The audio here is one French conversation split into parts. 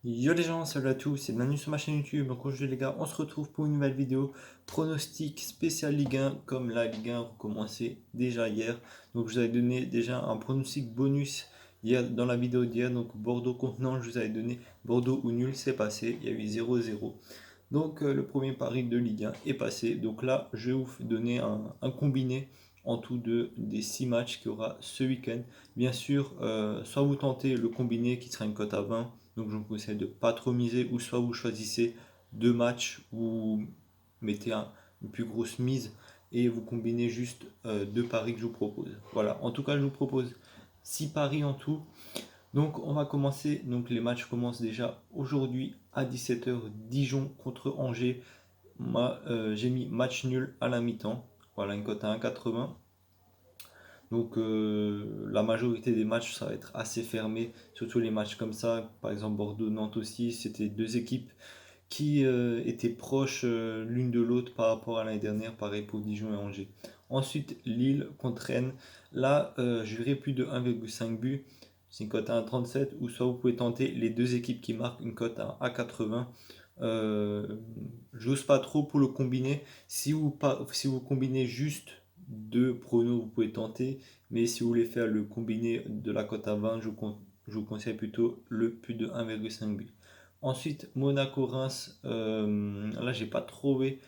Yo les gens, salut à tous, c'est Manu sur ma chaîne YouTube. Donc aujourd'hui les gars, on se retrouve pour une nouvelle vidéo pronostic spécial Ligue 1, comme la Ligue 1 recommençait déjà hier. Donc je vous avais donné déjà un pronostic bonus hier dans la vidéo d'hier. Donc Bordeaux contre Nantes, je vous avais donné Bordeaux ou nul, c'est passé, il y a eu 0-0. Donc le premier pari de Ligue 1 est passé. Donc là, je vais vous donner un combiné en tout des 6 matchs qu'il y aura ce week-end. Bien sûr, soit vous tentez le combiné qui sera une cote à 20, donc je vous conseille de ne pas trop miser, ou soit vous choisissez deux matchs, vous mettez une plus grosse mise et vous combinez juste deux paris que je vous propose. Voilà, en tout cas, je vous propose 6 paris en tout. Donc on va commencer, donc les matchs commencent déjà aujourd'hui à 17h, Dijon contre Angers. J'ai mis match nul à la mi-temps, voilà une cote à 1,80. Donc la majorité des matchs ça va être assez fermé, surtout les matchs comme ça, par exemple Bordeaux-Nantes aussi, c'était deux équipes qui étaient proches l'une de l'autre par rapport à l'année dernière, pareil pour Dijon et Angers. Ensuite Lille contre Rennes, là je verrai plus de 1,5 but, c'est une cote à 1,37, ou soit vous pouvez tenter les deux équipes qui marquent une cote à 1,80. Euh, J'ose pas trop pour le combiner. Si vous combinez juste deux pronos, vous pouvez tenter. Mais si vous voulez faire le combiné de la cote à 20, je vous conseille plutôt le plus de 1,5 but. Ensuite, Monaco-Reims. Là, j'ai pas trouvé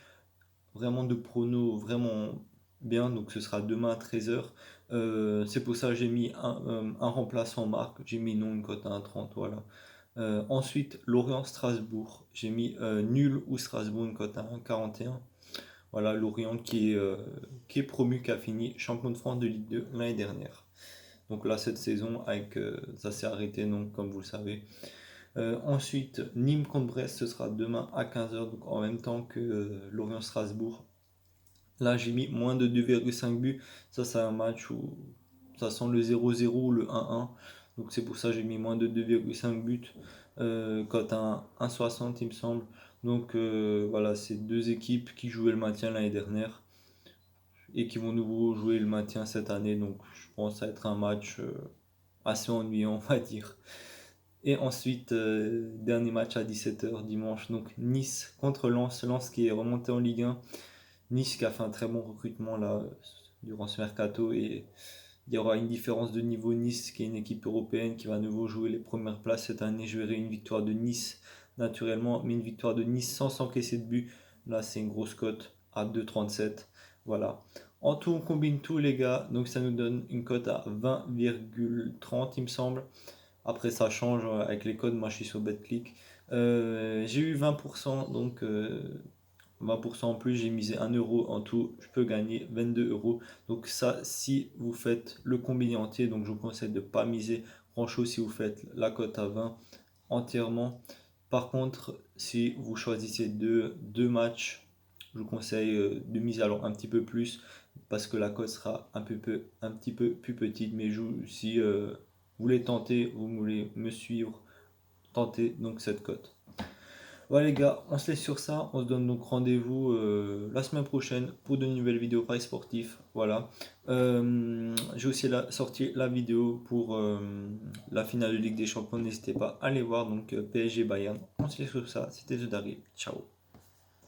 vraiment de pronos vraiment bien. Donc, ce sera demain à 13h. C'est pour ça que j'ai mis un remplaçant marque. J'ai mis non une cote à 1,30. Voilà. Ensuite, Lorient-Strasbourg. J'ai mis nul ou Strasbourg, une cote à 1,41. Voilà, Lorient qui est promu, qui a fini champion de France de Ligue 2 l'année dernière. Donc là, cette saison, ça s'est arrêté, donc, comme vous le savez. Ensuite, Nîmes contre Brest, ce sera demain à 15h, donc en même temps que Lorient-Strasbourg. Là, j'ai mis moins de 2,5 buts. Ça, c'est un match où ça sent le 0-0 ou le 1-1. Donc c'est pour ça que j'ai mis moins de 2,5 buts. Cote à 1,60 il me semble. Donc voilà, c'est deux équipes qui jouaient le maintien l'année dernière et qui vont nouveau jouer le maintien cette année. Donc je pense que ça va être un match assez ennuyant, on va dire. Et ensuite, dernier match à 17h dimanche. Donc Nice contre Lens. Lens qui est remonté en Ligue 1. Nice qui a fait un très bon recrutement là durant ce mercato, et il y aura une différence de niveau. Nice qui est une équipe européenne qui va à nouveau jouer les premières places cette année. Je verrai une victoire de Nice naturellement, mais une victoire de Nice sans s'encaisser de but. Là c'est une grosse cote à 2,37. Voilà. En tout on combine tout les gars, donc ça nous donne une cote à 20,30 il me semble. Après ça change avec les codes, moi je suis sur BetClick. J'ai eu 20%, donc 20% en plus, j'ai misé 1 euro en tout, je peux gagner 22 euros. Donc ça, si vous faites le combiné entier, donc je vous conseille de ne pas miser grand chose si vous faites la cote à 20 entièrement. Par contre, si vous choisissez deux matchs, je vous conseille de miser alors un petit peu plus, parce que la cote sera un petit peu plus petite. Mais si vous voulez tenter, vous voulez me suivre, tentez donc cette cote. Voilà les gars, on se laisse sur ça. On se donne donc rendez-vous la semaine prochaine pour de nouvelles vidéos paris sportifs. Voilà. J'ai aussi sorti la vidéo pour la finale de Ligue des Champions. N'hésitez pas à aller voir. Donc PSG Bayern. On se laisse sur ça. C'était The Dari. Ciao.